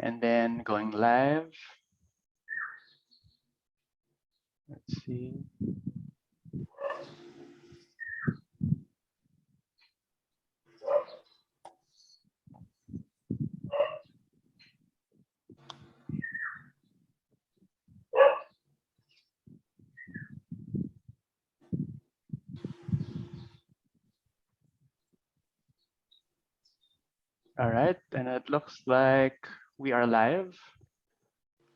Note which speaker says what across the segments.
Speaker 1: and then going live. Let's see. All right, and it looks like we are live.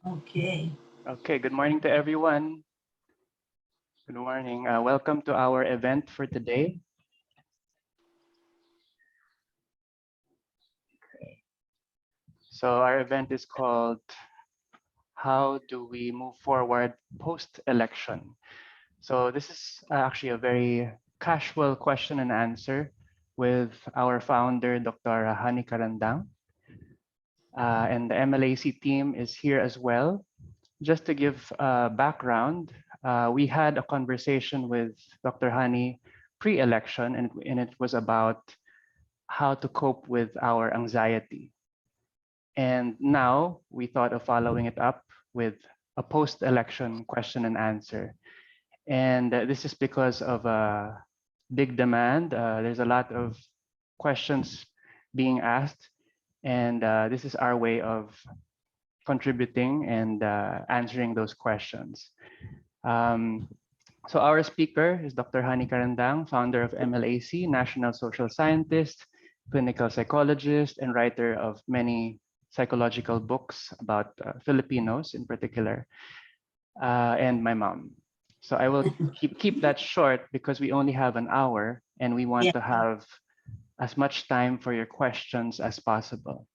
Speaker 2: Okay.
Speaker 1: Okay, good morning to everyone. Good morning. Welcome to our event for today. Okay. So our event is called How Do We Move Forward Post-Election? So this is actually a very casual question and answer with our founder, Dr. Carandang. And the MLAC team is here as well. Just to give background, we had a conversation with Dr. Hani pre-election, and it was about how to cope with our anxiety. And now we thought of following it up with a post-election question and answer. And this is because of a big demand. There's a lot of questions being asked, and this is our way of contributing and answering those questions. So our speaker is Dr. Hani Carandang, founder of MLAC, national social scientist, clinical psychologist, and writer of many psychological books about Filipinos in particular, and my mom. So I will keep that short because we only have an hour and we want to have as much time for your questions as possible.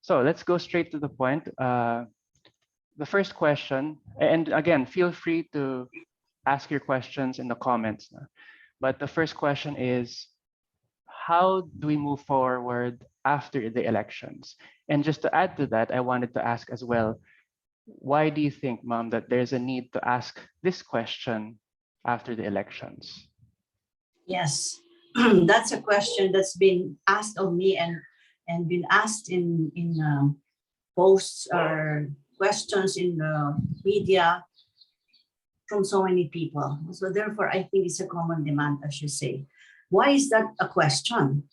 Speaker 1: So let's go straight to the point. The first question, and again, feel free to ask your questions in the comments. But the first question is, how do we move forward after the elections? And just to add to that, I wanted to ask as well, why do you think, Mom, that there's a need to ask this question after the elections?
Speaker 2: Yes, that's a question that's been asked of me and been asked in posts or questions in the media from so many people. So therefore, I think it's a common demand, as you say. Why is that a question?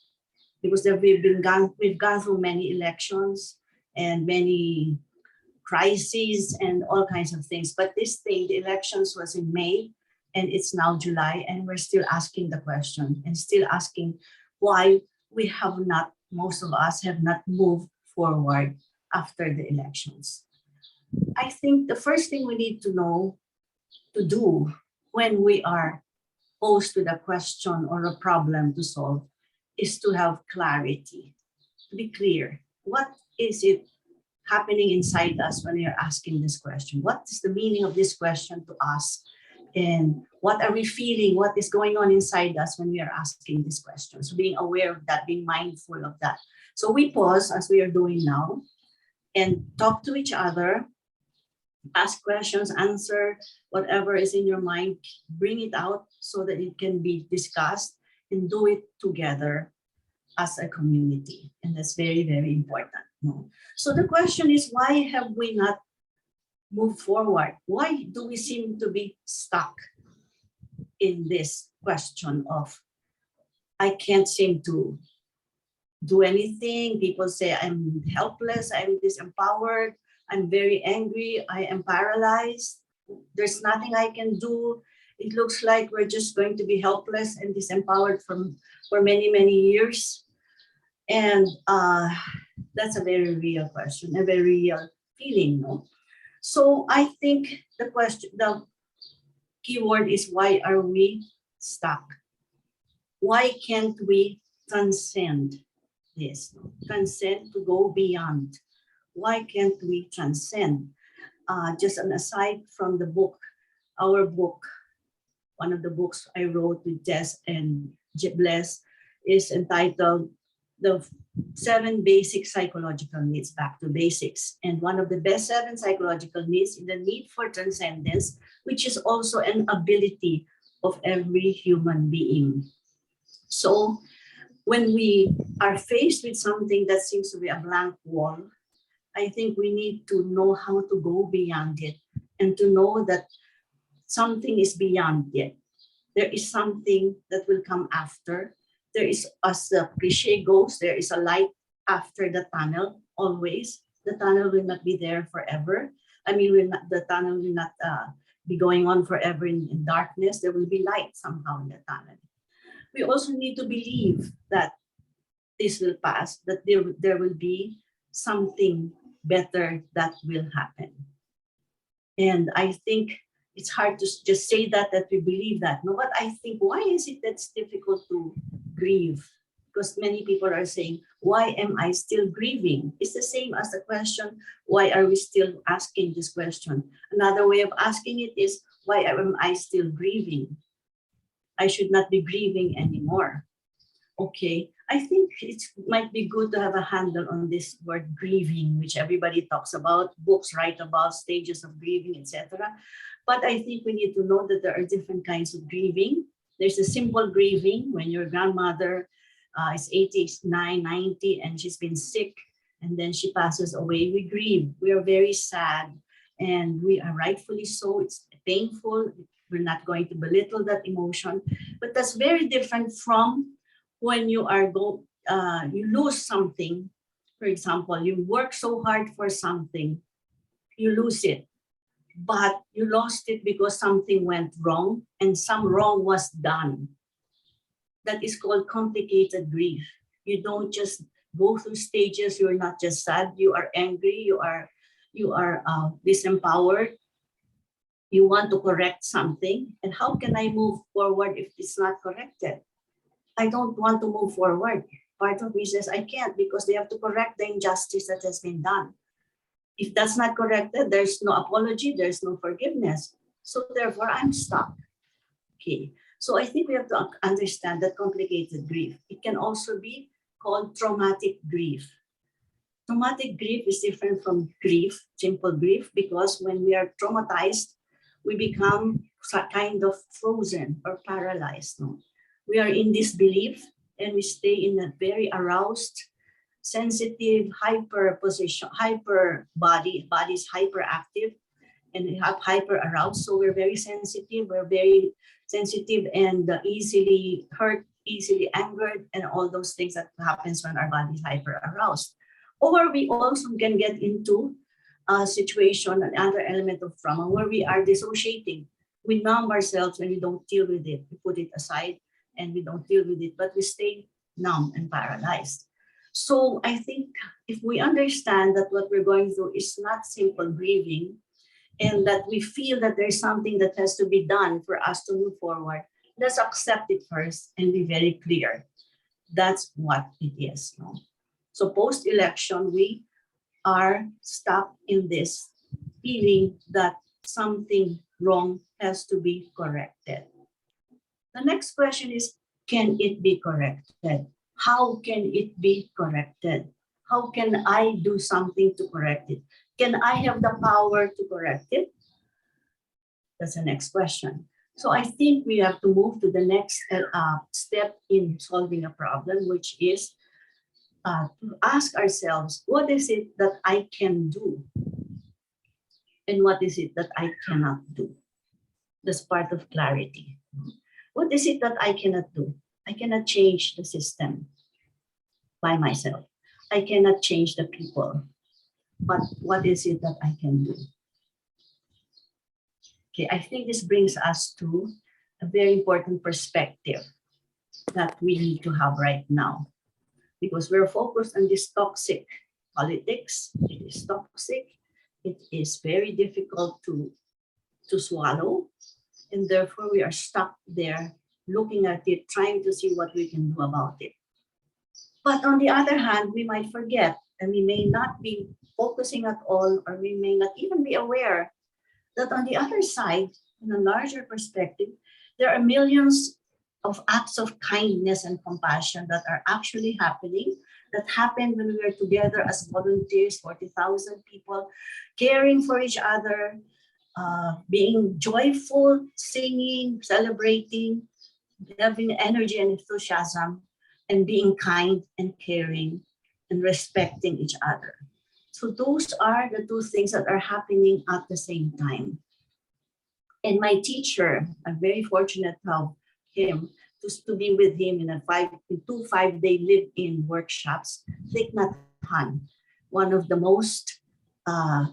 Speaker 2: Because we've gone through many elections and many crises and all kinds of things. But this thing, the elections was in May and it's now July, and we're still asking the question and still asking why we have not, most of us have not moved forward after the elections. I think the first thing we need to know to do when we are posed with a question or a problem to solve is to have clarity, to be clear. What is it happening inside us when we are asking this question? What is the meaning of this question to us? And what are we feeling? What is going on inside us when we are asking this question? So being aware of that, being mindful of that. So we pause as we are doing now and talk to each other, ask questions, answer whatever is in your mind, bring it out so that it can be discussed and do it together as a community. And that's very, very important. No? So the question is, why have we not moved forward? Why do we seem to be stuck in this question of, I can't seem to do anything. People say I'm helpless, I'm disempowered, I'm very angry, I am paralyzed. There's nothing I can do. It looks like we're just going to be helpless and disempowered for many, many years. And that's a very real question, a very real feeling. No? So I think the keyword is, why are we stuck? Why can't we transcend this? Transcend, to go beyond. Why can't we transcend? Just an aside from the book, our book, one of the books I wrote with Jess and Bless is entitled The 7 Basic Psychological Needs, Back to Basics. And one of the best 7 psychological needs is the need for transcendence, which is also an ability of every human being. So when we are faced with something that seems to be a blank wall, I think we need to know how to go beyond it and to know that something is beyond it. There is something that will come after. There is, as the cliche goes, there is a light after the tunnel, always. The tunnel will not be there forever. I mean, the tunnel will not be going on forever in darkness. There will be light somehow in the tunnel. We also need to believe that this will pass, that there will be something better that will happen. And I think it's hard to just say that we believe that. No, but I think, why is it that's difficult to grieve? Because many people are saying, why am I still grieving? It's the same as the question, why are we still asking this question? Another way of asking it is, why am I still grieving? I should not be grieving anymore. Okay, I think it might be good to have a handle on this word grieving, which everybody talks about, books write about stages of grieving, etc. But I think we need to know that there are different kinds of grieving. There's a simple grieving when your grandmother is 89, 90, and she's been sick, and then she passes away. We grieve. We are very sad, and we are rightfully so. It's painful. We're not going to belittle that emotion, but that's very different from when you you lose something. For example, you work so hard for something, you lose it, but you lost it because something went wrong and some wrong was done. That is called complicated grief. You don't just go through stages. You're not just sad. You are angry. You are disempowered. You want to correct something. And how can I move forward if it's not corrected? I don't want to move forward. Part of me says I can't because they have to correct the injustice that has been done. If that's not corrected, there's no apology, there's no forgiveness. So therefore, I'm stuck. Okay. So I think we have to understand that complicated grief. It can also be called traumatic grief. Traumatic grief is different from grief, simple grief, because when we are traumatized, we become kind of frozen or paralyzed. No? We are in disbelief and we stay in a very aroused, sensitive, hyper position, hyper body is hyperactive and we have hyper aroused. So we're very sensitive and easily hurt, easily angered, and all those things that happens when our body is hyper aroused. Or we also can get into a situation, another element of trauma, where we are dissociating. We numb ourselves and we don't deal with it. We put it aside and we don't deal with it, but we stay numb and paralyzed. So I think if we understand that what we're going through is not simple grieving, and that we feel that there's something that has to be done for us to move forward, let's accept it first and be very clear. That's what it is. No? So post-election, we are stuck in this feeling that something wrong has to be corrected. The next question is, can it be corrected? How can it be corrected? How can I do something to correct it? Can I have the power to correct it? That's the next question. So I think we have to move to the next step in solving a problem, which is to ask ourselves, what is it that I can do? And what is it that I cannot do? That's part of clarity. What is it that I cannot do? I cannot change the system by myself. I cannot change the people. But what is it that I can do? Okay, I think this brings us to a very important perspective that we need to have right now, because we're focused on this toxic politics. It is toxic. It is very difficult to swallow. And therefore, we are stuck there looking at it, trying to see what we can do about it. But on the other hand, we might forget, and we may not be focusing at all, or we may not even be aware that on the other side, in a larger perspective, there are millions of acts of kindness and compassion that are actually happening, that happen when we are together as volunteers, 40,000 people, caring for each other, being joyful, singing, celebrating, having energy and enthusiasm, and being kind and caring and respecting each other. So those are the two things that are happening at the same time. And my teacher, I'm very fortunate to have him, to be with him in two 5-day live-in workshops. Thich Nhat Hanh, one of the most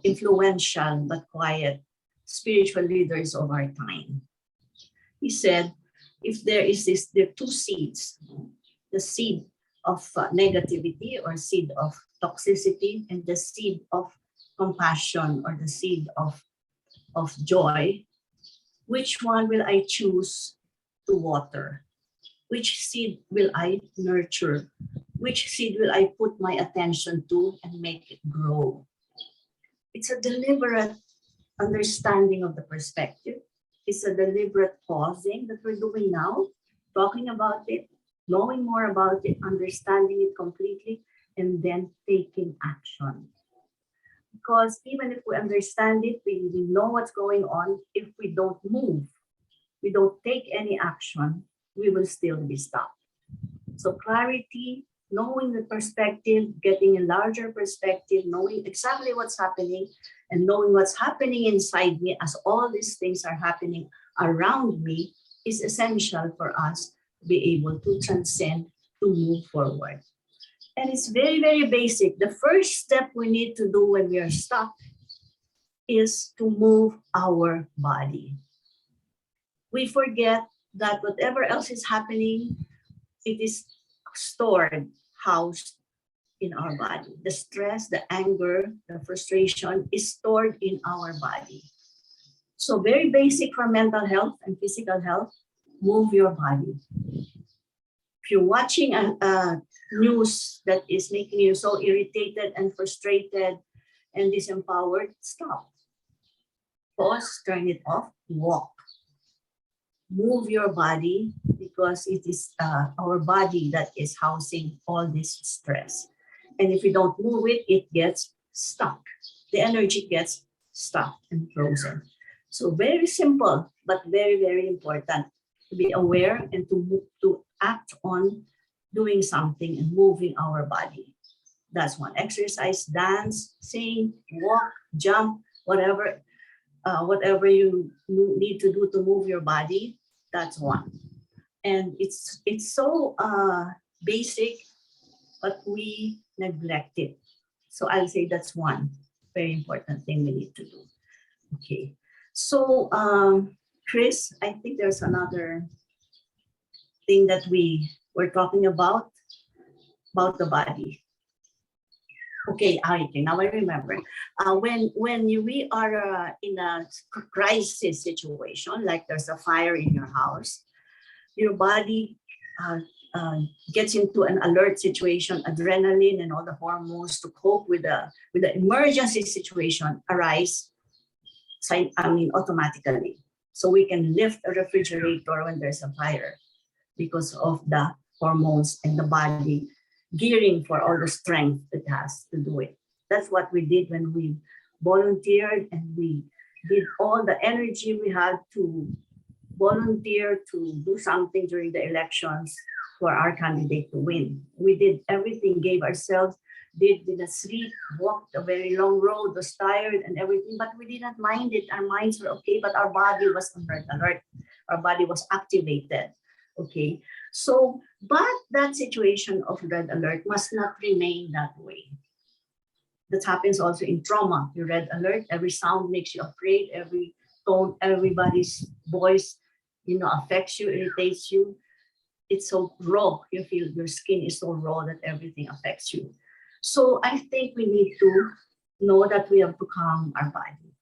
Speaker 2: influential but quiet spiritual leaders of our time. He said, if there are two seeds, the seed of negativity or seed of toxicity and the seed of compassion or the seed of joy, which one will I choose to water? Which seed will I nurture? Which seed will I put my attention to and make it grow? It's a deliberate understanding of the perspective. It's a deliberate pausing that we're doing now, talking about it, knowing more about it, understanding it completely, and then taking action. Because even if we understand it, we know what's going on, if we don't move, we don't take any action, we will still be stuck. So clarity, knowing the perspective, getting a larger perspective, knowing exactly what's happening, and knowing what's happening inside me as all these things are happening around me is essential for us to be able to transcend, to move forward. And it's very, very basic. The first step we need to do when we are stuck is to move our body. We forget that whatever else is happening, it is stored, housed in our body. The stress, the anger, the frustration is stored in our body. So very basic for mental health and physical health, move your body. If you're watching a news that is making you so irritated and frustrated and disempowered, stop. Pause, turn it off, walk. Move your body because it is our body that is housing all this stress. And if we don't move it, it gets stuck. The energy gets stuck and frozen. So very simple, but very, very important to be aware and to act on doing something and moving our body. That's one. Exercise, dance, sing, walk, jump, whatever you need to do to move your body, that's one. And it's so basic, but we neglect it. So I'll say that's one very important thing we need to do. Okay. So Chris, I think there's another thing that we were talking about the body. Okay, now I remember. When we are in a crisis situation, like there's a fire in your house, your body gets into an alert situation, adrenaline and all the hormones to cope with the emergency situation arise, automatically. So we can lift a refrigerator when there's a fire because of the hormones and the body gearing for all the strength it has to do it. That's what we did when we volunteered, and we did all the energy we had to volunteer to do something during the elections for our candidate to win. We did everything, gave ourselves, didn't sleep, walked a very long road, was tired and everything, but we didn't mind it. Our minds were okay, but our body was on red alert. Our body was activated. Okay, so, but that situation of red alert must not remain that way. That happens also in trauma. You're red alert, every sound makes you afraid, every tone, everybody's voice, affects you, irritates you. It's so raw. You feel your skin is so raw that everything affects you. So I think we need to know that we have to calm our body.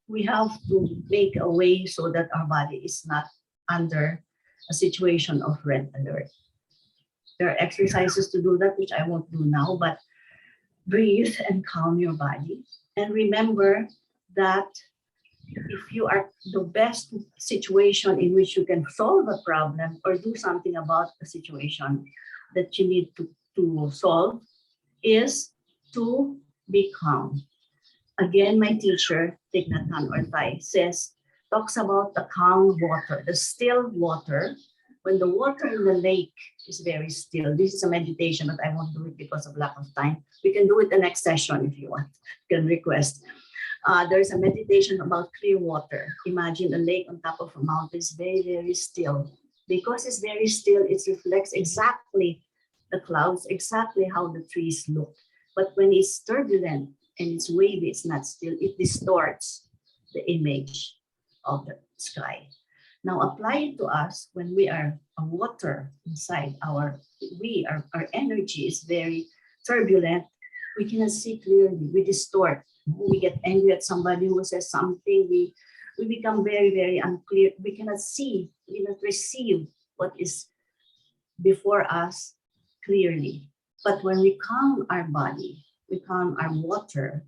Speaker 2: We have to make a way so that our body is not under a situation of red alert. There are exercises to do that, which I won't do now, but breathe and calm your body. And remember that if you are the best situation in which you can solve a problem or do something about a situation that you need to solve is to be calm. Again, my teacher, Thich Nhat Hanh, talks about the calm water, the still water when the water in the lake is very still. This is a meditation, but I won't do it because of lack of time. We can do it the next session if you want. You can request. There's a meditation about clear water. Imagine a lake on top of a mountain. It's very, very still. Because it's very still, it reflects exactly the clouds, exactly how the trees look. But when it's turbulent and it's wavy, it's not still, it distorts the image of the sky. Now apply it to us when we are a water inside our energy is very turbulent. We cannot see clearly. We distort. We get angry at somebody who says something. We become very, very unclear. We cannot see, we cannot receive what is before us clearly. But when we calm our body, we calm our water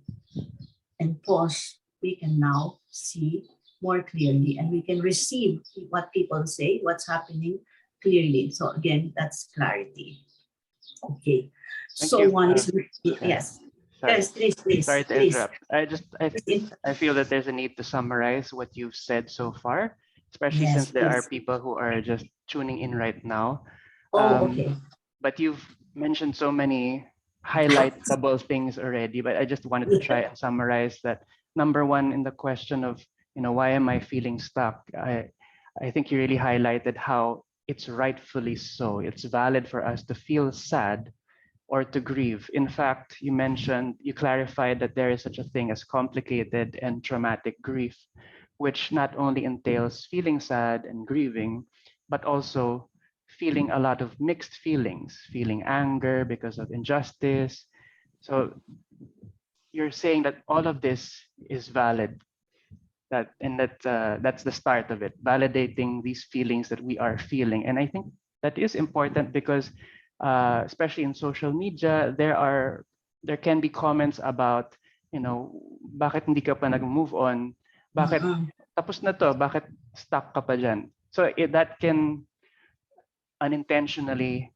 Speaker 2: and pause, we can now see more clearly and we can receive what people say, what's happening clearly. So again, that's clarity. Okay.
Speaker 1: Thank
Speaker 2: So
Speaker 1: you.
Speaker 2: one is,
Speaker 1: Sorry.
Speaker 2: yes.
Speaker 1: Sorry.
Speaker 2: Yes, please,
Speaker 1: Sorry to
Speaker 2: please.
Speaker 1: interrupt. I feel that there's a need to summarize what you've said so far, especially
Speaker 2: Yes,
Speaker 1: since there are
Speaker 2: please.
Speaker 1: people who are just tuning in right now.
Speaker 2: Oh, okay.
Speaker 1: But you've mentioned so many highlightable things already, but I just wanted to try and summarize that. Number one, in the question of, why am I feeling stuck? I think you really highlighted how it's rightfully so. It's valid for us to feel sad or to grieve. In fact, you clarified that there is such a thing as complicated and traumatic grief, which not only entails feeling sad and grieving, but also feeling a lot of mixed feelings, feeling anger because of injustice. So you're saying that all of this is valid, that's the start of it, validating these feelings that we are feeling. And I think that is important because especially in social media, there can be comments about, bakit hindi ka pa nag-move on, bakit
Speaker 2: Mm-mm.
Speaker 1: tapos na to, bakit stuck ka pa dyan. So that can unintentionally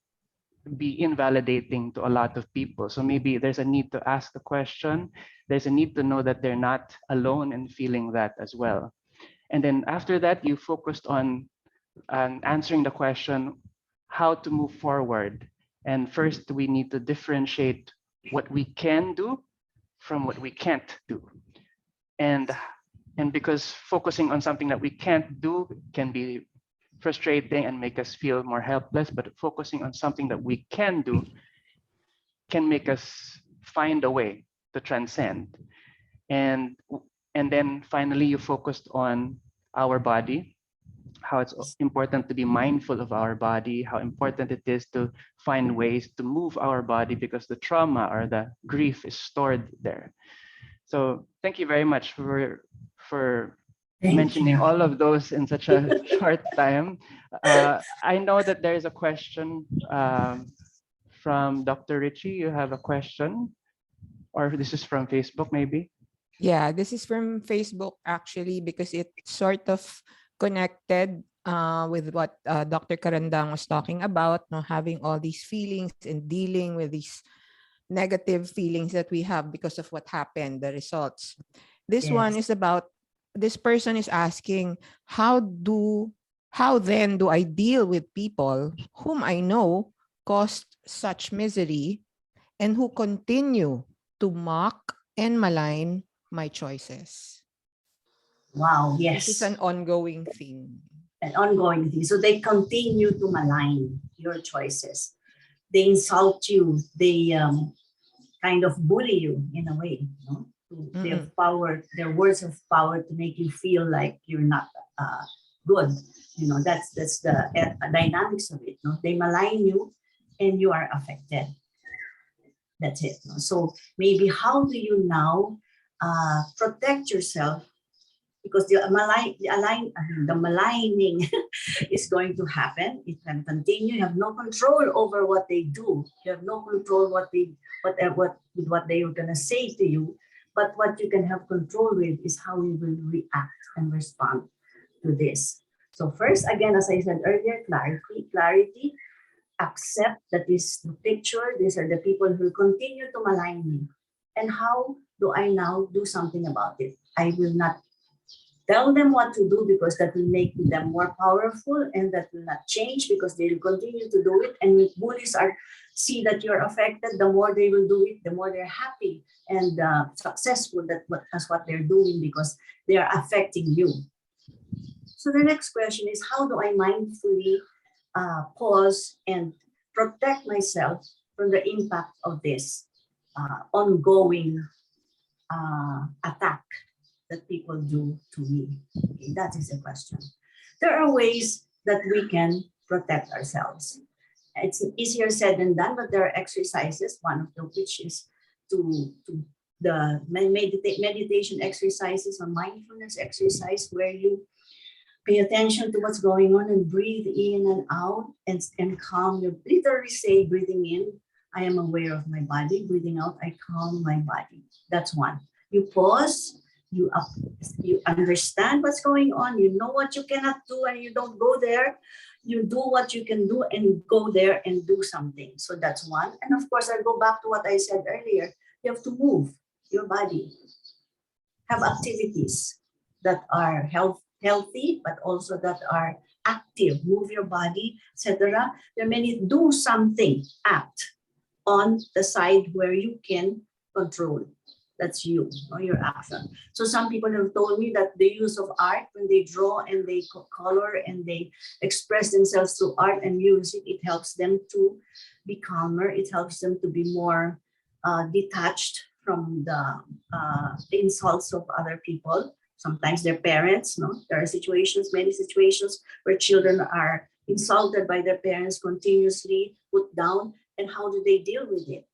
Speaker 1: be invalidating to a lot of people. So maybe there's a need to ask the question. There's a need to know that they're not alone in feeling that as well. And then after that, you focused on answering the question, how to move forward. And first, we need to differentiate what we can do from what we can't do. And because focusing on something that we can't do can be frustrating and make us feel more helpless, but focusing on something that we can do can make us find a way to transcend. And then finally, you focused on our body, how it's important to be mindful of our body, how important it is to find ways to move our body because the trauma or the grief is stored there. So thank you very much for
Speaker 2: Thank
Speaker 1: mentioning
Speaker 2: you.
Speaker 1: all of those in such a short time. I know that there is a question from Dr. Richie. You have a question, or this is from Facebook, maybe?
Speaker 3: Yeah, this is from Facebook actually because it sort of connected with what Dr. Carandang was talking about, having all these feelings and dealing with these negative feelings that we have because of what happened, the results. This one
Speaker 2: Yes.
Speaker 3: is about, this person is asking, how then do I deal with people whom I know caused such misery and who continue to mock and malign my choices?
Speaker 2: Wow.
Speaker 3: This is
Speaker 2: Yes.
Speaker 3: an ongoing thing.
Speaker 2: An ongoing thing. So they continue to malign your choices. They insult you. They kind of bully you in a way. They have power. Their words have power to make you feel like you're not good. That's the dynamics of it. They malign you, and you are affected. That's it. So maybe how do you now protect yourself, because the maligning is going to happen. It can continue. You have no control over what they do. You have no control what they are gonna say to you. But what you can have control with is how you will react and respond to this. So first, again, as I said earlier, clarity. Accept that this picture. These are the people who continue to malign me. And how do I now do something about it? I will not Tell them what to do because that will make them more powerful, and that will not change because they will continue to do it. And if bullies see that you're affected, the more they will do it, the more they're happy and successful. That's what they're doing because they are affecting you. So the next question is, how do I mindfully pause and protect myself from the impact of this ongoing attack that people do to me? Okay, that is the question. There are ways that we can protect ourselves. It's easier said than done, but there are exercises, one of which is to the meditation exercises or mindfulness exercise, where you pay attention to what's going on and breathe in and out and calm. You literally say, breathing in, I am aware of my body. Breathing out, I calm my body. That's one. You pause, you understand what's going on. You know what you cannot do and you don't go there. You do what you can do and you go there and do something. So that's one. And of course, I'll go back to what I said earlier. You have to move your body. Have activities that are healthy, but also that are active. Move your body, etc. There are many. Do something. Act on the side where you can control. That's you, your action. So some people have told me that the use of art, when they draw and they color and they express themselves through art and music, it helps them to be calmer. It helps them to be more detached from the insults of other people. Sometimes their parents. There are situations, many situations, where children are insulted by their parents, continuously put down. And how do they deal with it?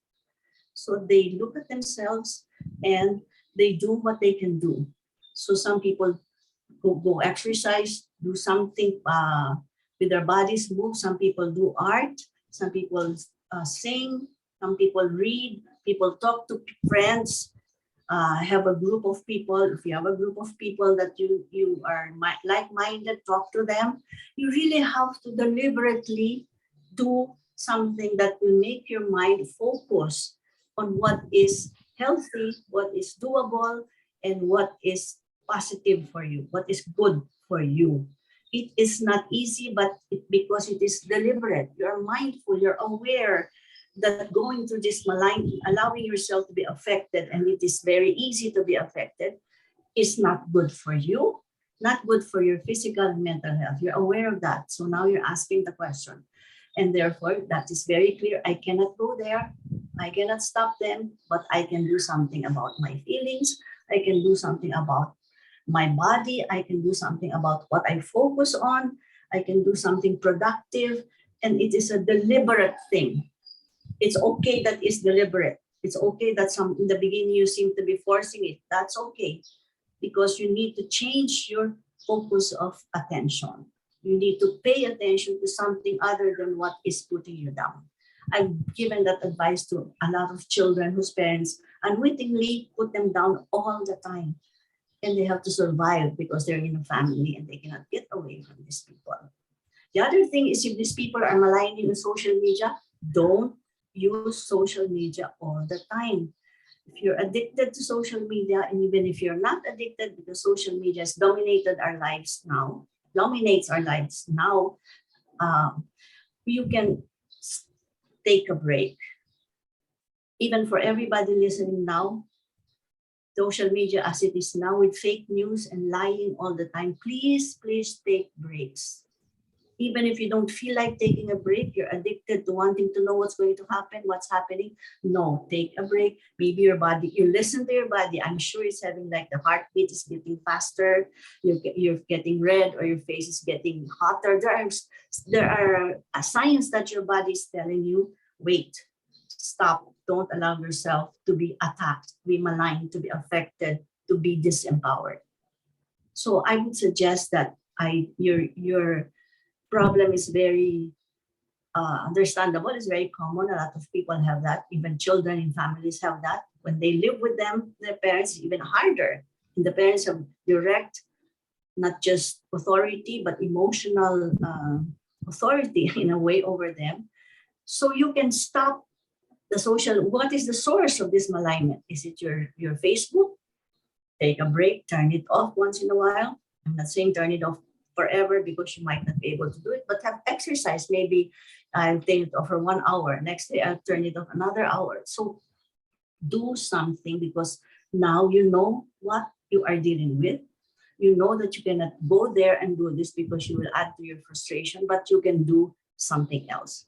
Speaker 2: So they look at themselves and they do what they can do. So some people go exercise, do something with their bodies, move. Some people do art. Some people sing. Some people read. People talk to friends. Have a group of people. If you have a group of people that you are like-minded, talk to them. You really have to deliberately do something that will make your mind focus on what is healthy, what is doable, and what is positive for you, what is good for you. It is not easy, but because it is deliberate, you're mindful, you're aware that going through this malign, allowing yourself to be affected, and it is very easy to be affected, is not good for you, not good for your physical and mental health. You're aware of that. So now you're asking the question. And therefore, that is very clear. I cannot go there. I cannot stop them, but I can do something about my feelings. I can do something about my body. I can do something about what I focus on. I can do something productive. And it is a deliberate thing. It's okay that it's deliberate. It's okay that in the beginning you seem to be forcing it. That's okay, because you need to change your focus of attention. You need to pay attention to something other than what is putting you down. I've given that advice to a lot of children whose parents unwittingly put them down all the time. And they have to survive because they're in a family and they cannot get away from these people. The other thing is, if these people are maligning on social media, don't use social media all the time. If you're addicted to social media, and even if you're not addicted, because social media has dominated our lives now, dominates our lives now, you can take a break. Even for everybody listening now, social media as it is now, with fake news and lying all the time, please take breaks. Even if you don't feel like taking a break, you're addicted to wanting to know what's going to happen, what's happening. No, take a break. Maybe your body, you listen to your body. I'm sure it's having, like, the heartbeat is getting faster. You're getting red, or your face is getting hotter. There are signs that your body is telling you, wait, stop. Don't allow yourself to be attacked, to be maligned, to be affected, to be disempowered. So I would suggest that your problem is very understandable. It's very common. A lot of people have that. Even children in families have that. When they live with them, their parents, even harder. And the parents have direct, not just authority, but emotional authority in a way over them. So you can stop the social. What is the source of this malignment? Is it your Facebook? Take a break, turn it off once in a while. I'm not saying turn it off forever because you might not be able to do it, but have exercise. Maybe I'll take it off for 1 hour. Next day, I'll turn it off another hour. So do something, because now you know what you are dealing with. You know that you cannot go there and do this because you will add to your frustration, but you can do something else.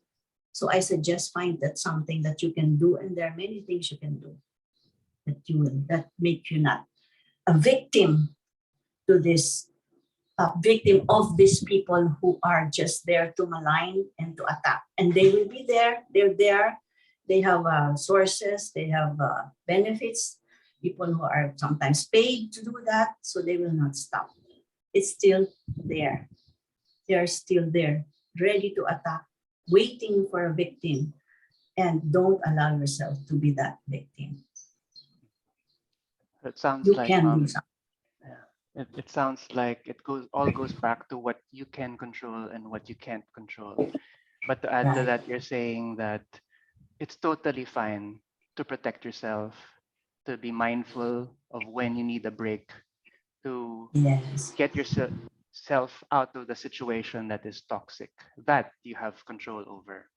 Speaker 2: So I suggest find that something that you can do, and there are many things you can do that make you not a victim to this, a victim of these people who are just there to malign and to attack. And they will be there. They're there. They have sources. They have benefits. People who are sometimes paid to do that, so they will not stop. It's still there. They are still there, ready to attack, waiting for a victim. And don't allow yourself to be that victim.
Speaker 1: It sounds
Speaker 2: You
Speaker 1: like,
Speaker 2: can do
Speaker 1: Mom,
Speaker 2: something.
Speaker 1: it sounds like it goes back to what you can control and what you can't control. But to add to
Speaker 2: Right.
Speaker 1: that, you're saying that it's totally fine to protect yourself, to be mindful of when you need a break, to
Speaker 2: Yes.
Speaker 1: get yourself out of the situation that is toxic, that you have control over.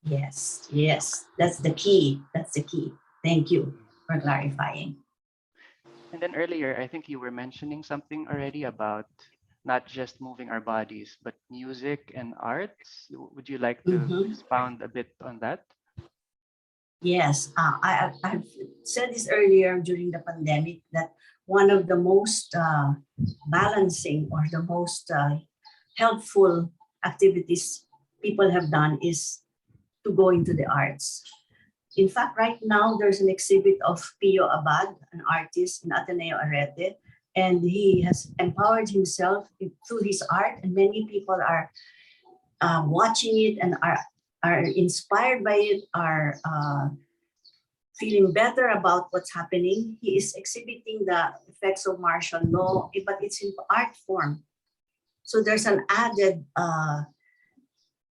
Speaker 2: Yes. Yes. That's the key. That's the key. Thank you for clarifying.
Speaker 1: And then earlier, I think you were mentioning something already about not just moving our bodies, but music and arts. Would you like to
Speaker 2: Mhm.
Speaker 1: expound a bit on that?
Speaker 2: Yes, I've said this earlier during the pandemic that one of the most balancing or the most helpful activities people have done is to go into the arts. In fact, right now there's an exhibit of Pio Abad, an artist in Ateneo Arete, and he has empowered himself through his art, and many people are watching it and are inspired by it, are feeling better about what's happening. He is exhibiting the effects of martial law, but it's in art form. So there's an added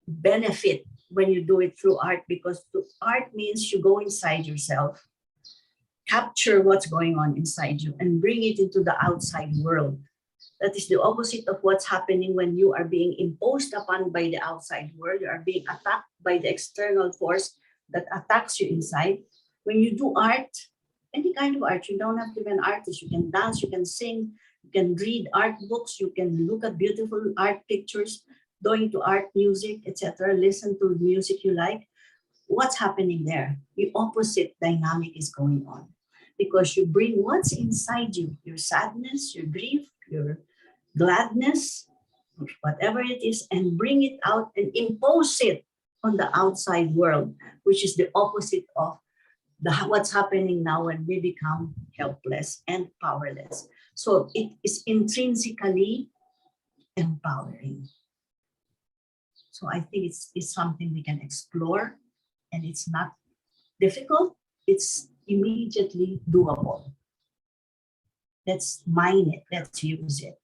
Speaker 2: benefit when you do it through art, because art means you go inside yourself, capture what's going on inside you, and bring it into the outside world. That is the opposite of what's happening when you are being imposed upon by the outside world. You are being attacked by the external force that attacks you inside. When you do art, any kind of art, you don't have to be an artist. You can dance, you can sing, you can read art books, you can look at beautiful art pictures, going to art music, etc. Listen to music you like. What's happening there? The opposite dynamic is going on, because you bring what's inside you, your sadness, your grief, your gladness, whatever it is, and bring it out and impose it on the outside world, which is the opposite of what's happening now when we become helpless and powerless. So it is intrinsically empowering. So I think it's something we can explore, and it's not difficult. It's immediately doable. Let's mine it. Let's use it.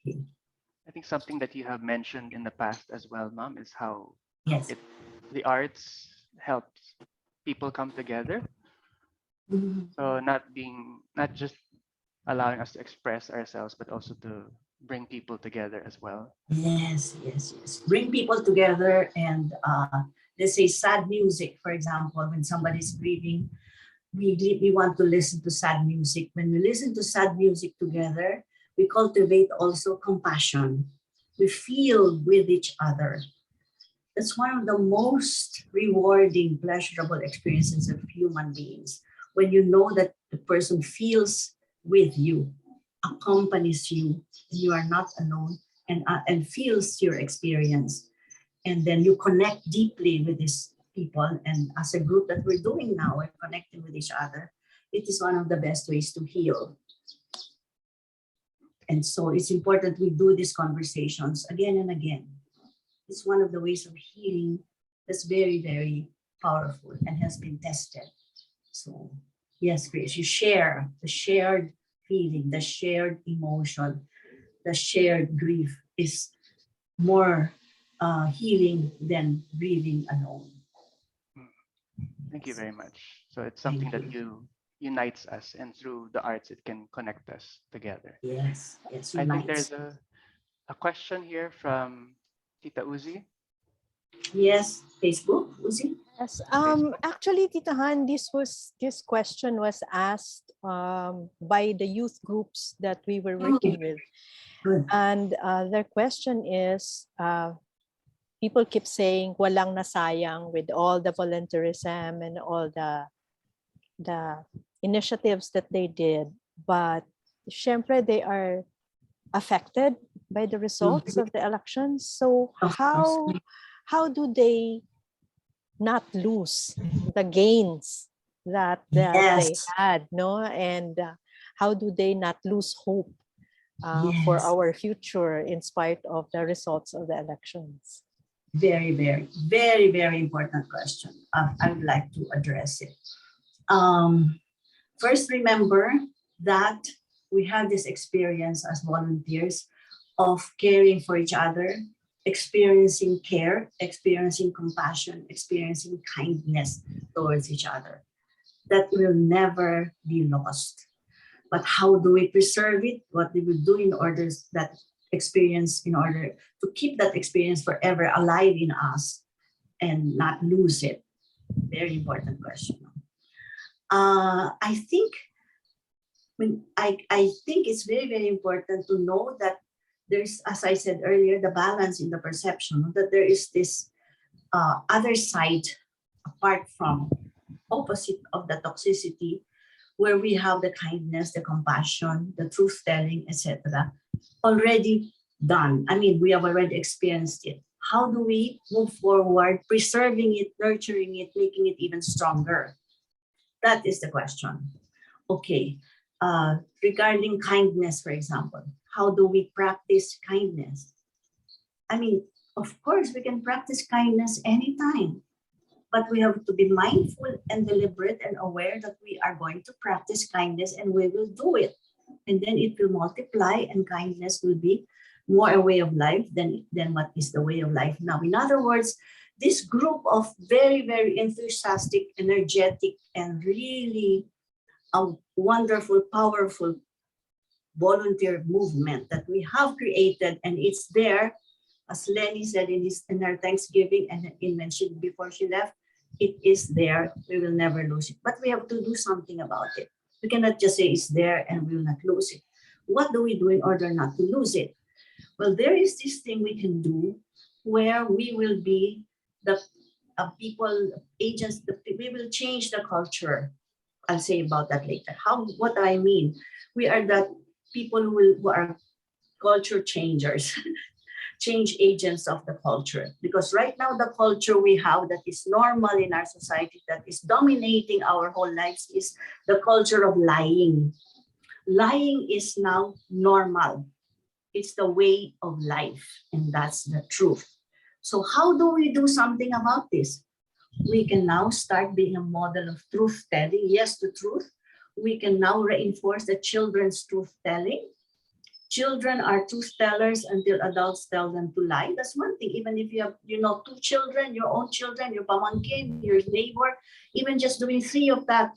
Speaker 1: I think something that you have mentioned in the past as well, Mom, is how
Speaker 2: Yes.
Speaker 1: it the arts helps people come together.
Speaker 2: Mhm.
Speaker 1: So not just allowing us to express ourselves, but also to bring people together as well.
Speaker 2: Yes, yes, yes. Bring people together, and let's say sad music, for example, when somebody's grieving, we want to listen to sad music. When we listen to sad music together, we cultivate also compassion. We feel with each other. That's one of the most rewarding, pleasurable experiences of human beings. When you know that the person feels with you, accompanies you, and you are not alone, and feels your experience. And then you connect deeply with these people. And as a group that we're doing now, we're connecting with each other. It is one of the best ways to heal. And so it's important we do these conversations again and again. It's one of the ways of healing that's very, very powerful and has been tested. So, yes, Grace, you share the shared feeling, the shared emotion, the shared grief is more healing than grieving alone.
Speaker 1: Mm. Thank you very much. So it's something
Speaker 2: Thank
Speaker 1: that
Speaker 2: you.
Speaker 1: you unites us, and through the arts, it can connect us together.
Speaker 2: Yes, it
Speaker 1: I think
Speaker 2: unites.
Speaker 1: there's a question here from Tita Uzi,
Speaker 2: Yes, Facebook, Uzi?
Speaker 4: Yes.
Speaker 1: Facebook.
Speaker 4: Actually, Tita Han, this question was asked by the youth groups that we were working with,
Speaker 2: Good.
Speaker 4: and their question is, people keep saying walang nasayang with all the volunteerism and all the initiatives that they did, but syempre they are affected by the results of the elections. So
Speaker 2: Of course.
Speaker 4: how do they not lose the gains that they
Speaker 2: Yes,
Speaker 4: had, no? And how do they not lose hope for
Speaker 2: yes.
Speaker 4: our future in spite of the results of the elections?
Speaker 2: Very, very, very, very important question. I would like to address it. First, remember that we have this experience as volunteers of caring for each other, experiencing care, experiencing compassion, experiencing kindness towards each other. That will never be lost. But how do we preserve it? What do we do in order that experience, in order to keep that experience forever alive in us and not lose it? Very important question. I think I think it's very, very important to know that there's, as I said earlier, the balance in the perception that there is this other side apart from opposite of the toxicity, where we have the kindness, the compassion, the truth telling, etc. already done. I mean, we have already experienced it. How do we move forward, preserving it, nurturing it, making it even stronger? That is the question. Okay. Regarding kindness, for example, how do we practice kindness? I mean, of course, we can practice kindness anytime, but we have to be mindful and deliberate and aware that we are going to practice kindness and we will do it. And then it will multiply and kindness will be more a way of life than what is the way of life now. In other words, this group of very, very enthusiastic, energetic, and really a wonderful, powerful volunteer movement that we have created, and it's there, as Lenny said in her Thanksgiving and in mentioned before she left, it is there. We will never lose it, but we have to do something about it. We cannot just say it's there and we will not lose it. What do we do in order not to lose it? Well, there is this thing we can do where we will be the people, agents, we will change the culture. I'll say about that later. What I mean, we are the people who are culture changers, change agents of the culture. Because right now the culture we have that is normal in our society, that is dominating our whole lives, is the culture of lying. Lying is now normal. It's the way of life, and that's the truth. So how do we do something about this? We can now start being a model of truth telling. Yes, to truth. We can now reinforce the children's truth telling. Children are truth tellers until adults tell them to lie. That's one thing. Even if you have, two children, your own children, your pamangkin, your neighbor, even just doing three of that,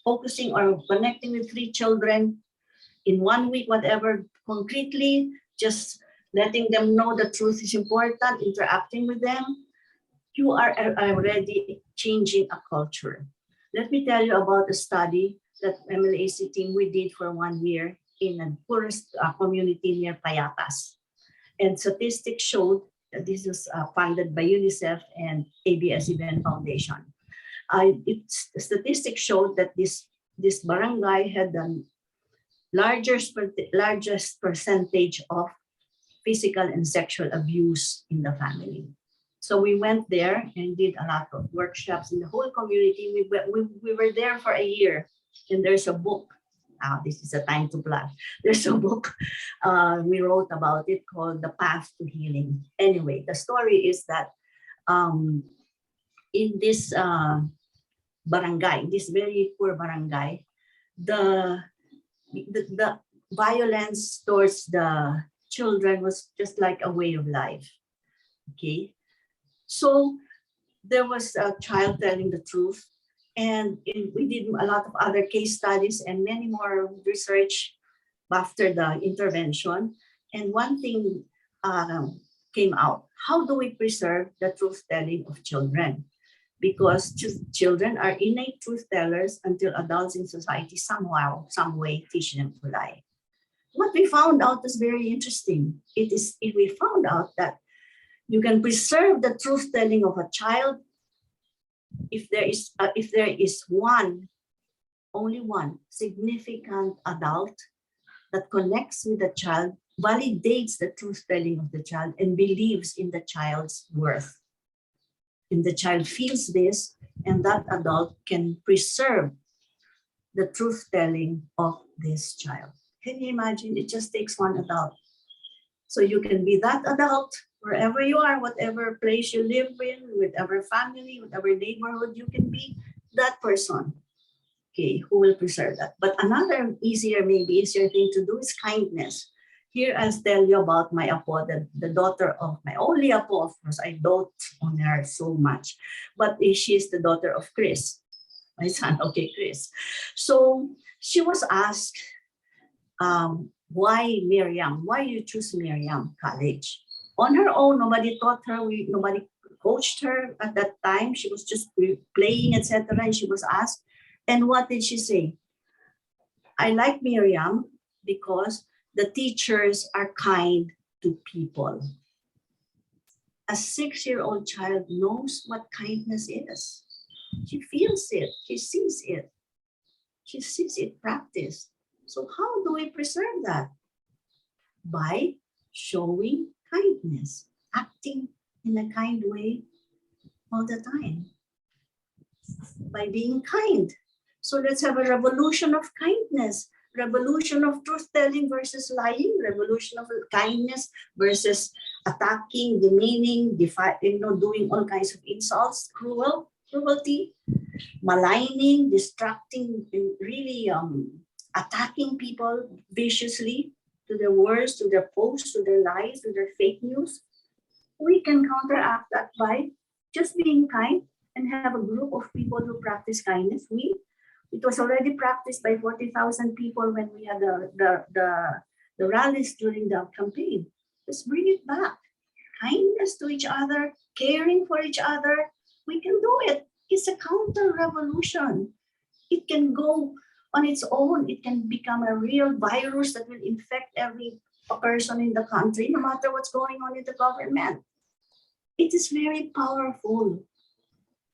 Speaker 2: focusing or connecting with three children in 1 week, whatever, concretely, just letting them know the truth is important, interacting with them, you are already changing a culture. Let me tell you about a study that MLAC team we did for 1 year in a poorest community near Payatas. And statistics showed that this was funded by UNICEF and ABS-CBN Foundation. Statistics showed that this barangay had the largest percentage of physical and sexual abuse in the family. So we went there and did a lot of workshops in the whole community. We were there for a year, and there's a book. This is a time to plug. There's a book we wrote about it called The Path to Healing. Anyway, the story is that in this barangay, this very poor barangay, the violence towards the children was just like a way of life. Okay, so there was a child telling the truth, we did a lot of other case studies and many more research after the intervention. And one thing came out: how do we preserve the truth telling of children? Because children are innate truth tellers until adults in society somehow, some way teach them to lie. What we found out is very interesting. We found out that you can preserve the truth telling of a child if there is only one significant adult that connects with the child, validates the truth telling of the child, and believes in the child's worth. And the child feels this, and that adult can preserve the truth telling of this child. Can you imagine? It just takes one adult. So you can be that adult wherever you are, whatever place you live in, whatever family, whatever neighborhood, you can be that person. Okay, who will preserve that? But another easier thing to do is kindness. Here I'll tell you about my apo, the daughter of my only apo. Of course, I dote on her so much, but she's the daughter of Chris, my son. Okay, Chris. So she was asked, why Miriam? Why you choose Miriam College? On her own, nobody taught her. Nobody coached her at that time. She was just playing, etc. And she was asked, and what did she say? I like Miriam because the teachers are kind to people. A 6-year-old child knows what kindness is. She feels it. She sees it. She sees it practiced. So how do we preserve that? By showing kindness, acting in a kind way all the time. By being kind. So let's have a revolution of kindness, revolution of truth-telling versus lying, revolution of kindness versus attacking, demeaning, doing all kinds of insults, cruelty, maligning, distracting, really attacking people viciously to their words, to their posts, to their lies, to their fake news. We can counteract that by just being kind and have a group of people who practice kindness. It was already practiced by 40,000 people when we had the rallies during the campaign. Just bring it back. Kindness to each other, caring for each other. We can do it. It's a counter-revolution. It can go on its own. It can become a real virus that will infect every person in the country, no matter what's going on in the government. It is very powerful.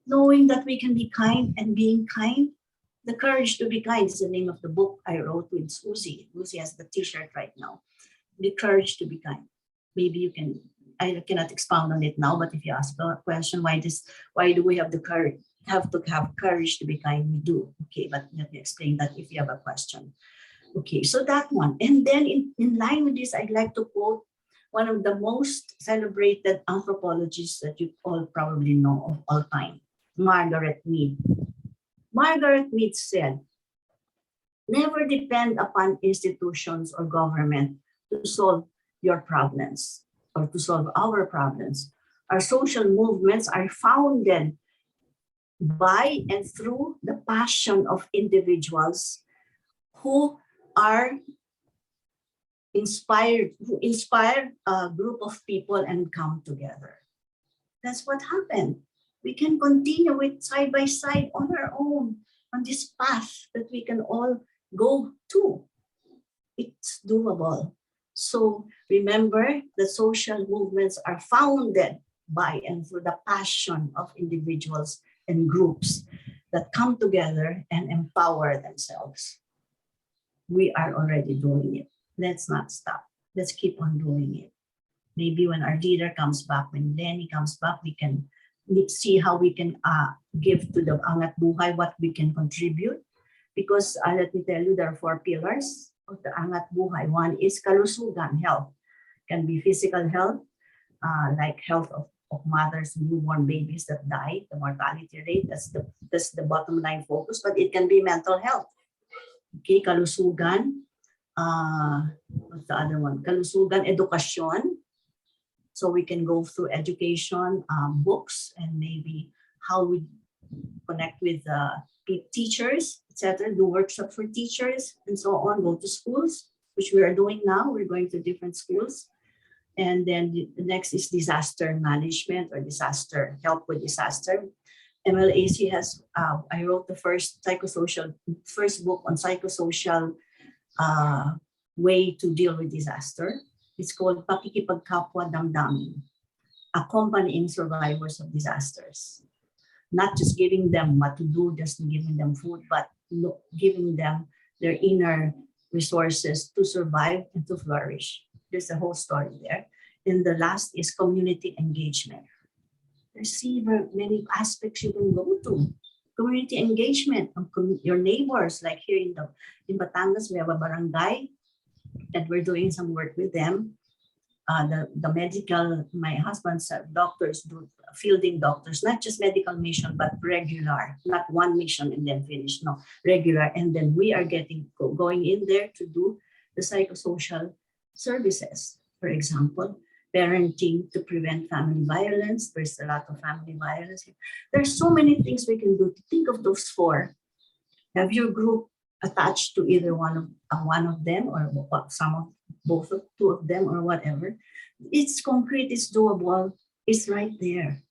Speaker 2: Knowing that we can be kind and being kind. The Courage to Be Kind is the name of the book I wrote with Susie. Susie has the t-shirt right now. The Courage to Be Kind. Maybe you can, I cannot expound on it now, but if you ask a question, why do we have the courage? Have to have courage to be kind? We do. Okay, but let me explain that if you have a question. Okay, so that one. And then in line with this, I'd like to quote one of the most celebrated anthropologists that you all probably know of all time, Margaret Mead. Margaret Mead said, never depend upon institutions or government to solve your problems or to solve our problems. Our social movements are founded by and through the passion of individuals who inspire a group of people and come together. That's what happened. We can continue with side by side on our own on this path that we can all go to. It's doable. So remember, the social movements are founded by and through the passion of individuals and groups that come together and empower themselves. We are already doing it. Let's not stop. Let's keep on doing it. Maybe when our leader comes back, when Lenny comes back, we can see how we can give to the Angat Buhay, what we can contribute. Because let me tell you, there are 4 pillars of the Angat Buhay. One is kalusugan, health. Can be physical health, like health of mothers, newborn babies that die, the mortality rate, that's the bottom line focus, but it can be mental health. Okay, kalusugan, what's the other one? Kalusugan, edukasyon. So we can go through education, books, and maybe how we connect with teachers, etc., do workshop for teachers and so on, go to schools, which we are doing now. We're going to different schools. And then the next is disaster management or disaster, help with disaster. MLAC has, I wrote the first book on psychosocial way to deal with disaster. It's called Pakikipagkapwa Damdamin, accompanying survivors of disasters. Not just giving them what to do, just giving them food, but giving them their inner resources to survive and to flourish. There's a whole story there. And the last is community engagement. There's many aspects you can go to. Community engagement, your neighbors, like here in Batangas, we have a barangay and we're doing some work with them. The medical, my husband's doctors do fielding doctors, not just medical mission, but regular, not one mission and then finish, no, regular. And then we are going in there to do the psychosocial services. For example, parenting to prevent family violence. There's a lot of family violence. There's so many things we can do. To think of those four. Have your group attached to either one of them or two of them or whatever. It's concrete, it's doable, it's right there.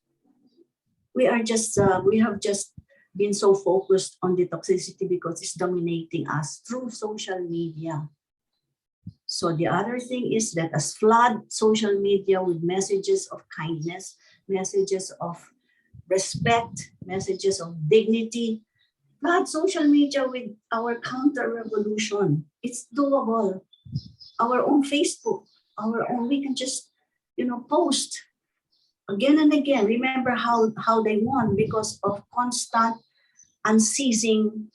Speaker 2: We have just been so focused on the toxicity because it's dominating us through social media. So the other thing is let us flood social media with messages of kindness, messages of respect, messages of dignity. Flood social media with our counter-revolution. It's doable. Our own Facebook, we can just, post again and again. Remember how they won because of constant, unceasing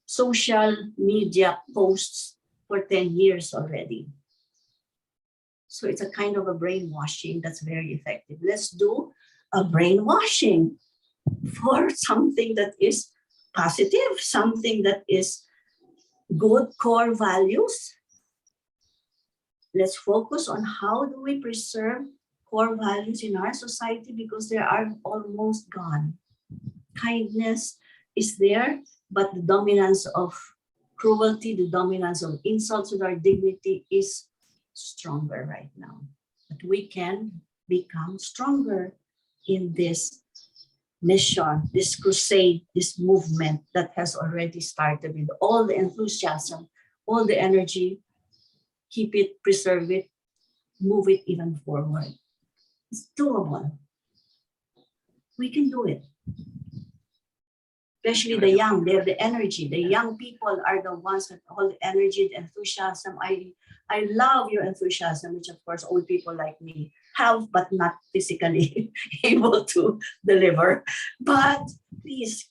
Speaker 2: social media posts for 10 years already. So it's a kind of a brainwashing that's very effective. Let's do a brainwashing for something that is positive, something that is good core values. Let's focus on how do we preserve core values in our society because they are almost gone. Kindness is there, but the dominance of cruelty, the dominance of insults with our dignity is stronger right now. But we can become stronger in this mission, this crusade, this movement that has already started with all the enthusiasm, all the energy. Keep it, preserve it, move it even forward. It's doable. We can do it. Especially the young, they have the energy. The young people are the ones with all the energy, the enthusiasm. I love your enthusiasm, which of course old people like me have, but not physically able to deliver. But please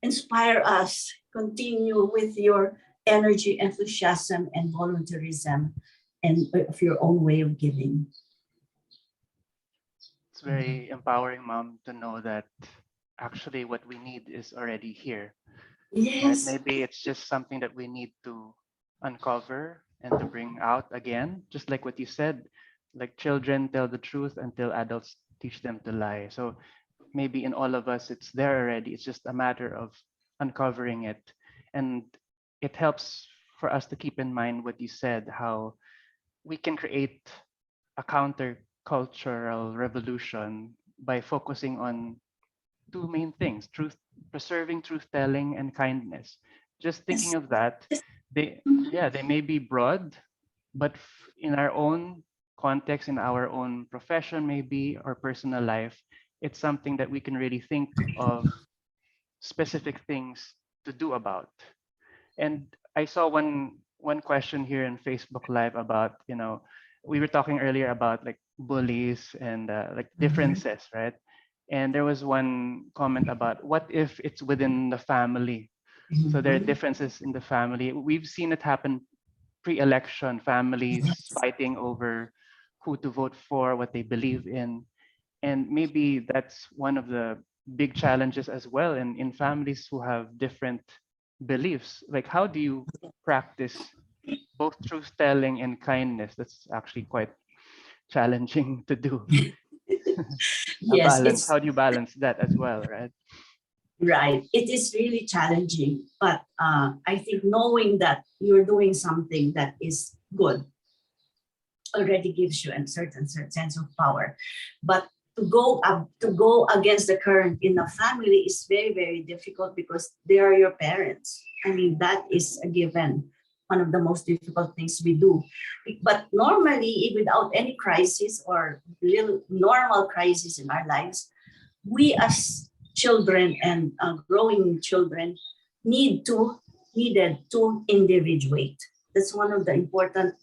Speaker 2: inspire us. Continue with your energy, enthusiasm, and volunteerism, and of your own way of giving.
Speaker 1: It's very empowering, Mom, to know that actually what we need is already here.
Speaker 2: Yes.
Speaker 1: Right? Maybe it's just something that we need to uncover and to bring out again, just like what you said, like children tell the truth until adults teach them to lie. So maybe in all of us, it's there already. It's just a matter of uncovering it. And it helps for us to keep in mind what you said, how we can create a counter-cultural revolution by focusing on two main things: preserving truth-telling and kindness. Just thinking of that, they may be broad, but in our own context, in our own profession, maybe, or personal life, it's something that we can really think of specific things to do about. And I saw one question here in Facebook Live about, we were talking earlier about like bullies and like differences, right? And there was one comment about what if it's within the family? So there are differences in the family. We've seen it happen pre-election, families fighting over who to vote for, what they believe in. And maybe that's one of the big challenges as well in families who have different beliefs. Like, how do you practice both truth telling and kindness? That's actually quite challenging to do.
Speaker 2: Yes,
Speaker 1: Balance. How do you balance that as well, right?
Speaker 2: Right. It is really challenging, but I think knowing that you're doing something that is good already gives you a certain sense of power. But to go against the current in a family is very, very difficult because they are your parents. I mean, that is a given. One of the most difficult things we do. But normally, without any crisis or little normal crisis in our lives, we as children and growing children needed to individuate. That's one of the important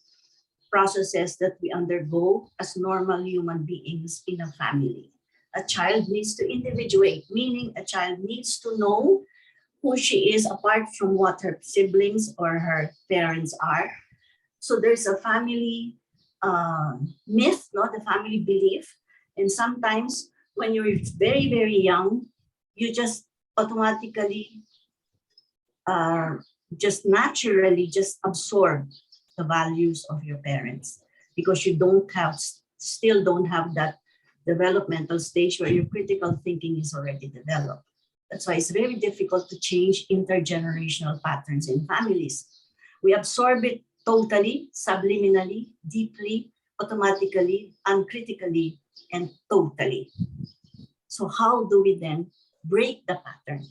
Speaker 2: processes that we undergo as normal human beings in a family. A child needs to individuate, meaning a child needs to know who she is apart from what her siblings or her parents are. So there's a family myth, not a family belief. And sometimes when you're very, very young, you just automatically, just naturally just absorb the values of your parents because you still don't have that developmental stage where your critical thinking is already developed. That's why it's very difficult to change intergenerational patterns in families. We absorb it totally, subliminally, deeply, automatically, uncritically, and totally. So how do we then break the pattern?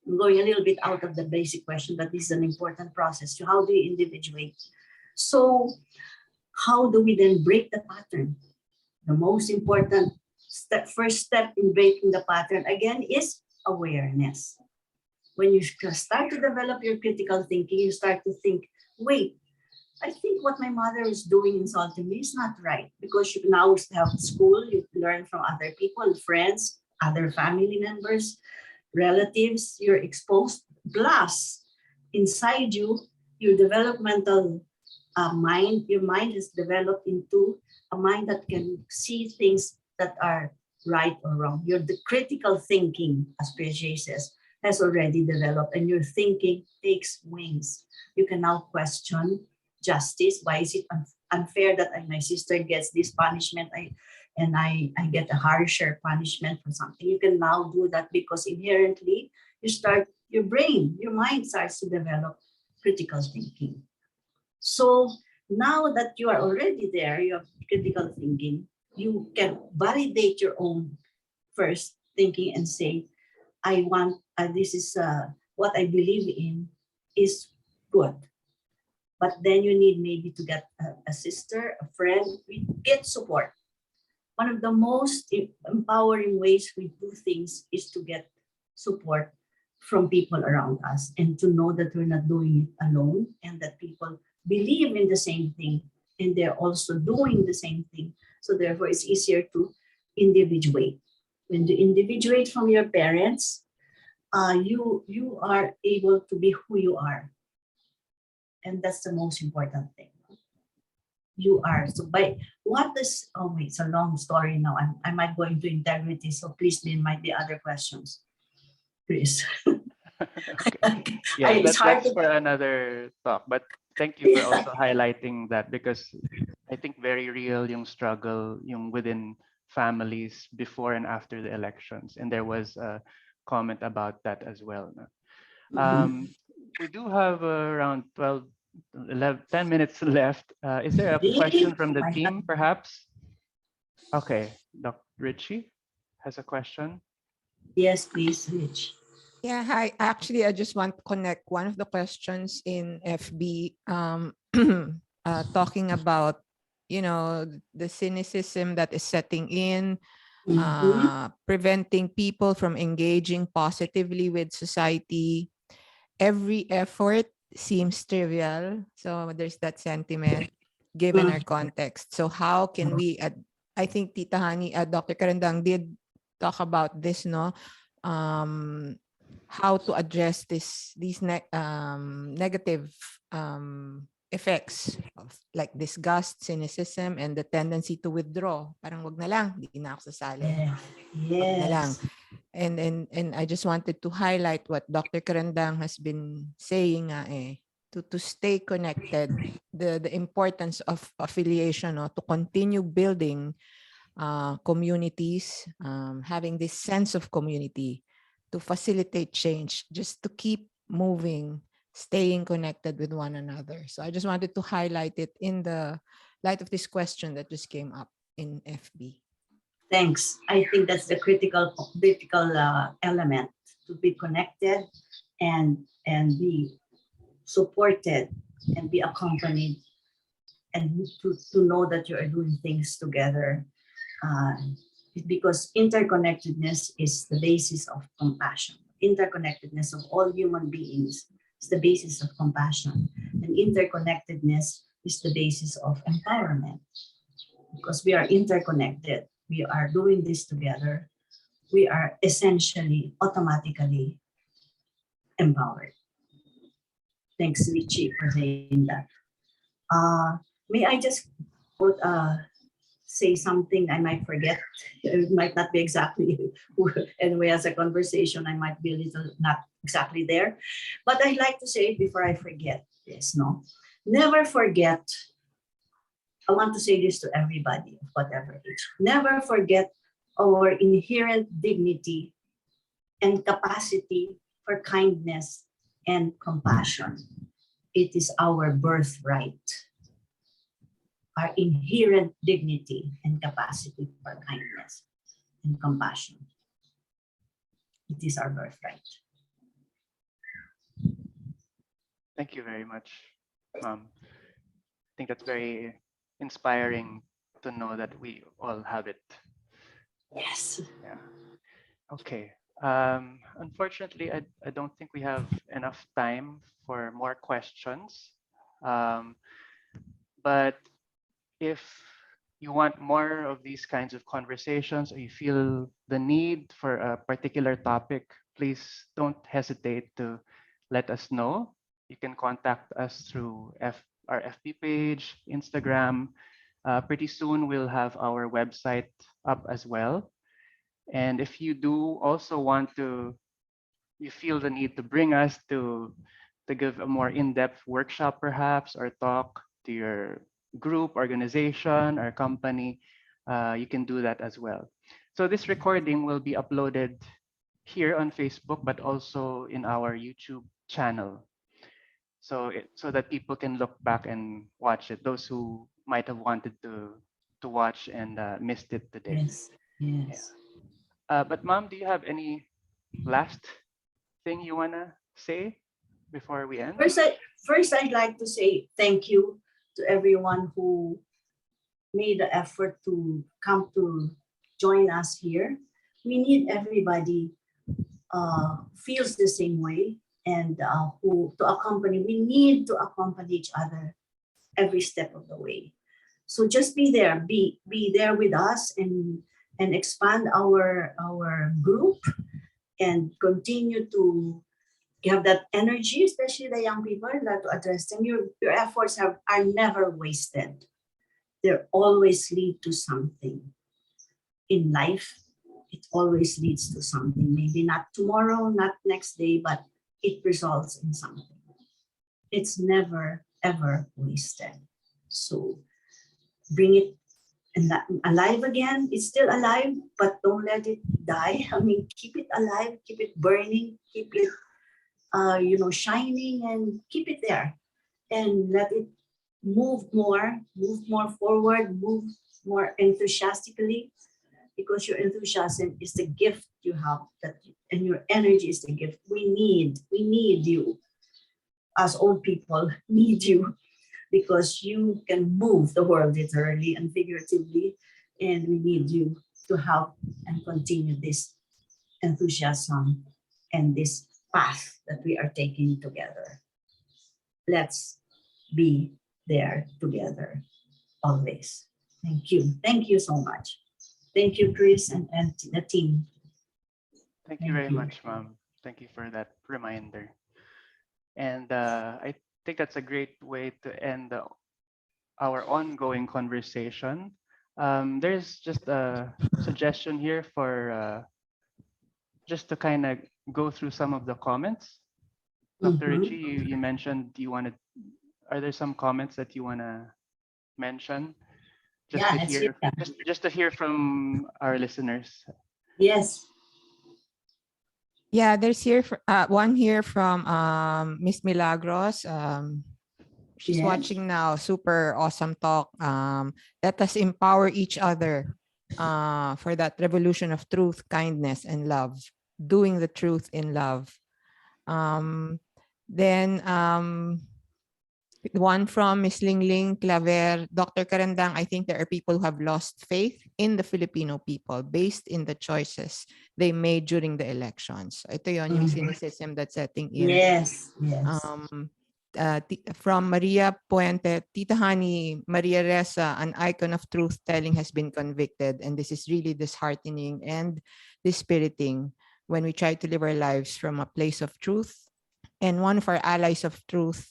Speaker 2: I'm going a little bit out of the basic question, but this is an important process. So how do you individuate? So how do we then break the pattern? The most important first step in breaking the pattern, again, is awareness. When you start to develop your critical thinking, you start to think, wait, I think what my mother is doing insulting me is not right, because you now have school, you learn from other people, friends, other family members, relatives, you're exposed. Plus, inside you, your developmental mind, your mind is developed into a mind that can see things that are right or wrong. Your the critical thinking, as Piaget says, has already developed, and your thinking takes wings. You can now question justice. Why is it unfair that my sister gets this punishment and I get a harsher punishment for something? You can now do that because inherently your brain, your mind starts to develop critical thinking. So now that you are already there, you have critical thinking, you can validate your own first thinking and say, this is what I believe in is good. But then you need maybe to get a sister, a friend, we get support. One of the most empowering ways we do things is to get support from people around us and to know that we're not doing it alone and that people believe in the same thing and they're also doing the same thing. So therefore, it's easier to individuate. When you individuate from your parents, you are able to be who you are. And that's the most important thing. You are. So by what is, oh wait, it's a long story now. I might go into integrity, so please there might be other questions. Chris.
Speaker 1: Okay. Yeah,
Speaker 2: It's hard
Speaker 1: that's
Speaker 2: to,
Speaker 1: for another talk. But thank you for also highlighting that, because I think very real yung struggle yung within families before and after the elections. And there was a comment about that as well. No? We do have around 12, 11, 10 minutes left. Is there a
Speaker 2: really?
Speaker 1: question from the team, perhaps? Okay, Dr. Richie has a question.
Speaker 2: Yes, please, Rich.
Speaker 3: Yeah, hi. Actually, I just want to connect one of the questions in FB talking about, the cynicism that is setting in, preventing people from engaging positively with society. Every effort seems trivial. So there's that sentiment given our context. So how can we, I think Tita Hani, Dr. Carandang did talk about this, no? How to address these negative effects of like disgust, cynicism, and the tendency to withdraw. Parang wag na lang, di na ako sasali. Wag na lang.
Speaker 2: Yes.
Speaker 3: And I just wanted to highlight what Dr. Carandang has been saying to stay connected, the importance of affiliation, to continue building communities, having this sense of community to facilitate change, just to keep moving, staying connected with one another. So I just wanted to highlight it in the light of this question that just came up in FB.
Speaker 2: Thanks. I think that's the critical element, to be connected and be supported and be accompanied, and to know that you are doing things together. Because interconnectedness is the basis of compassion. Interconnectedness of all human beings is the basis of compassion. And interconnectedness is the basis of empowerment. Because we are interconnected, we are doing this together, we are essentially automatically empowered. Thanks, Richie, for saying that. May I just say something I might forget? It might not be exactly, anyway, as a conversation, I might be a little not exactly there. But I'd like to say it before I forget this, no? Never forget, I want to say this to everybody of whatever age, never forget our inherent dignity and capacity for kindness and compassion. It is our birthright. Our inherent dignity and capacity for kindness and compassion. It is our birthright.
Speaker 1: Thank you very much, Mom. I think that's very inspiring to know that we all have it.
Speaker 2: Yes.
Speaker 1: Yeah. Okay. Unfortunately, I don't think we have enough time for more questions. But if you want more of these kinds of conversations, or you feel the need for a particular topic, please don't hesitate to let us know. You can contact us through our FB page, Instagram. Pretty soon we'll have our website up as well. And if you do also want to, you feel the need to bring us to give a more in-depth workshop perhaps, or talk to your group, organization, or company, you can do that as well. So this recording will be uploaded here on Facebook, but also in our YouTube channel. So that people can look back and watch it, those who might have wanted to watch and missed it today.
Speaker 2: Yes. Yes.
Speaker 1: But Mom, do you have any last thing you wanna say before we end?
Speaker 2: First, I'd like to say thank you to everyone who made the effort to come to join us here. We need everybody feels the same way, and who to accompany. We need to accompany each other every step of the way. So just be there, be there with us, and expand our group, and continue to have that energy, especially the young people, that to address them. Your efforts are never wasted. They always lead to something. In life, it always leads to something. Maybe not tomorrow, not next day, but it results in something. It's never, ever wasted. So bring it alive again. It's still alive, but don't let it die. I mean, keep it alive, keep it burning, keep it shining, and keep it there, and let it move more forward, move more enthusiastically, because your enthusiasm is the gift you have, and your energy is the gift. We need you, as old people need you, because you can move the world literally and figuratively, and we need you to help and continue this enthusiasm and this path that we are taking together. Let's be there together always. Thank you. Thank you so much. Thank you, Chris, and the team.
Speaker 1: Thank you very much, Mom. Thank you for that reminder. And I think that's a great way to end our ongoing conversation. There's just a suggestion here for just to kind of go through some of the comments. Dr. Richie, you mentioned are there some comments that you want to mention? Just to hear from our listeners.
Speaker 2: Yes.
Speaker 3: Yeah, there's one here from Miss Milagros. She's
Speaker 2: Yes.
Speaker 3: watching now. Super awesome talk. Let us empower each other for that revolution of truth, kindness, and love. Doing the truth in love. Then one from Miss Lingling Claver, Dr. Carandang, I think there are people who have lost faith in the Filipino people based in the choices they made during the elections. Ito yon, yung cynicism that's setting in.
Speaker 2: Yes, yes.
Speaker 3: From Maria Puente, Tita Hani, Maria Reza, an icon of truth telling, has been convicted, and this is really disheartening and dispiriting when we try to live our lives from a place of truth. And one of our allies of truth,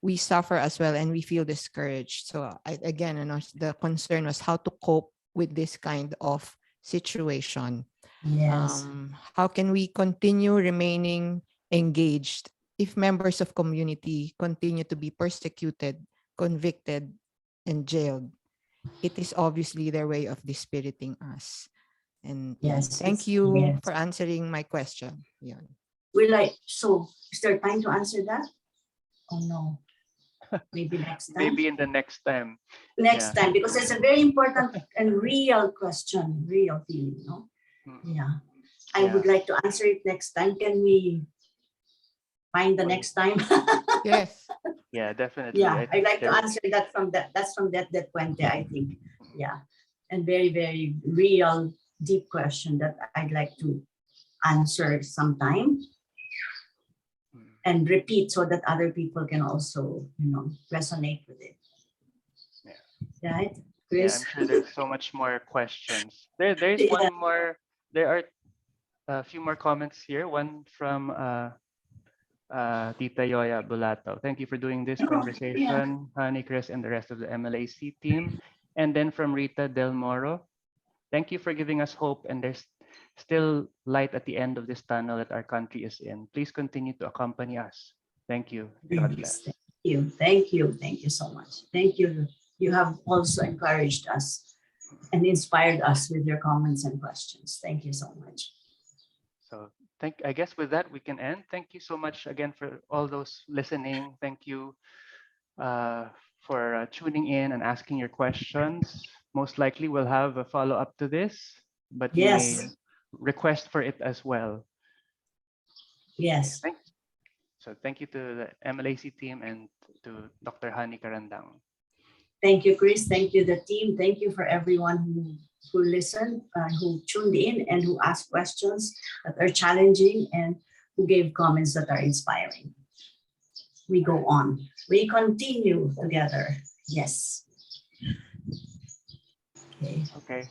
Speaker 3: we suffer as well and we feel discouraged. So again, the concern was how to cope with this kind of situation.
Speaker 2: Yes.
Speaker 3: How can we continue remaining engaged if members of community continue to be persecuted, convicted, and jailed? It is obviously their way of dispiriting us. And
Speaker 2: Yes.
Speaker 3: thank you
Speaker 2: Yes.
Speaker 3: for answering my question. Yeah.
Speaker 2: So is there time to answer that? Oh no. Maybe next time.
Speaker 1: Maybe in the next time.
Speaker 2: Next
Speaker 1: Yeah.
Speaker 2: time, because it's a very important and real question, real feeling, no? Yeah. I would like to answer it next time. Can we find the next time?
Speaker 3: Yes.
Speaker 1: Yeah, definitely.
Speaker 2: Yeah, I'd like to
Speaker 1: there-
Speaker 2: answer that from that. That's from that Puente, I think. Yeah. And very, very real, deep question that I'd like to answer sometime and repeat so that other people can also, resonate with it.
Speaker 1: Yeah.
Speaker 2: Right,
Speaker 1: Yeah,
Speaker 2: Chris?
Speaker 1: I'm sure there's so much more questions. There's
Speaker 2: Yeah.
Speaker 1: one more. There are a few more comments here. One from Tita Yoya Bulato. Thank you for doing this
Speaker 2: Oh,
Speaker 1: conversation, Honey, Chris, and the rest of the MLAC team. And then from Rita Del Moro. Thank you for giving us hope, and there's still light at the end of this tunnel that our country is in. Please continue to accompany us. Thank you. God bless.
Speaker 2: Thank you. Thank you. Thank you so much. Thank you. You have also encouraged us and inspired us with your comments and questions. Thank you so much.
Speaker 1: So I guess with that we can end. Thank you so much again for all those listening. Thank you for tuning in and asking your questions. Most likely we'll have a follow-up to this, but you may
Speaker 2: Yes.
Speaker 1: request for it as well.
Speaker 2: Yes.
Speaker 1: So thank you to the MLAC team and to Dr. Hani Carandang.
Speaker 2: Thank you, Chris. Thank you, the team. Thank you for everyone who listened, who tuned in, and who asked questions that are challenging and who gave comments that are inspiring. We go on. We continue together. Yes. Okay.
Speaker 1: Okay.